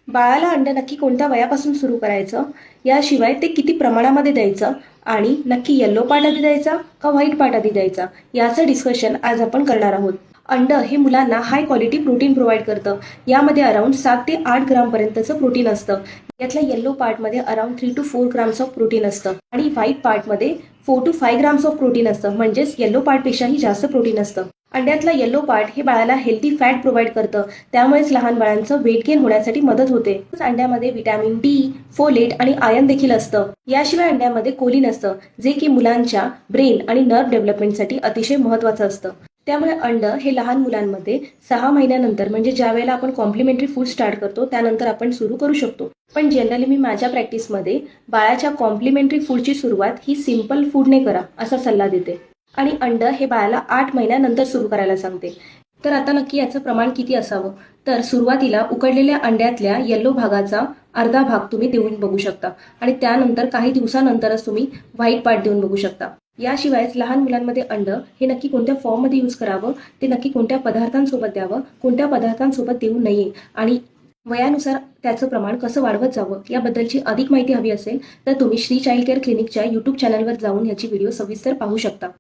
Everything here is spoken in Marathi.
बाळाला अंड नक्की कोणत्या वयापासून सुरू करायचं, याशिवाय ते किती प्रमाणामध्ये द्यायचं आणि नक्की येल्लो पार्ट आधी द्यायचा का व्हाईट पार्ट आधी द्यायचा, याचं डिस्कशन आज आपण करणार आहोत. अंड हे मुलांना हाय क्वालिटी प्रोटीन प्रोव्हाइड करतं. यामध्ये अराउंड 7 ते 8 ग्रामपर्यंतचं प्रोटीन असतं. यातल्या येल्लो पार्टमध्ये around 3 to 4 grams of protein असतं आणि व्हाईट पार्टमध्ये 4 to 5 ग्राम्स ऑफ प्रोटीन असतं. म्हणजेच येल्लो पार्टपेक्षाही जास्त प्रोटीन असतं. अंड्यातला येल्लो पार्ट हे बाळाला हेल्दी फॅट प्रोव्हाइड करतं. त्यामुळेच लहान बाळांचं वेट गेन होण्यासाठी मदत होते. अंड्यामध्ये व्हिटॅमिन डी, फोलेट आणि आयर्न देखील असतं. याशिवाय अंड्यामध्ये कोलिन असतं, जे की मुलांच्या ब्रेन आणि नर्व डेव्हलपमेंटसाठी अतिशय महत्त्वाचं असतं. त्यामुळे अंड हे लहान मुलांमध्ये 6 महिन्यानंतर, म्हणजे ज्या वेळेला आपण कॉम्प्लिमेंटरी फूड स्टार्ट करतो त्यानंतर आपण सुरू करू शकतो. पण जनरली मी माझ्या प्रॅक्टिसमध्ये बाळाच्या कॉम्प्लिमेंटरी फूडची सुरुवात ही सिंपल फूडने करा असा सल्ला देते आणि अंड हे बाळाला 8 महिन्यानंतर सुरू करायला सांगते. तर आता नक्की याचं प्रमाण किती असावं? तर सुरुवातीला उकडलेल्या अंड्यातल्या येल्लो भागाचा अर्धा भाग तुम्ही देऊन बघू शकता आणि त्यानंतर काही दिवसानंतरच तुम्ही व्हाईट पार्ट देऊन बघू शकता. याशिवायच लहान मुलांमध्ये अंड हे नक्की कोणत्या फॉर्ममध्ये यूज करावं, ते नक्की कोणत्या पदार्थांसोबत द्यावं, कोणत्या पदार्थांसोबत देऊ नये आणि वयानुसार त्याचं प्रमाण कसं वाढवत जावं याबद्दलची अधिक माहिती हवी असेल तर तुम्ही श्री चाइल्ड केअर क्लिनिकच्या YouTube चॅनलवर जाऊन याची व्हिडिओ सविस्तर पाहू शकता.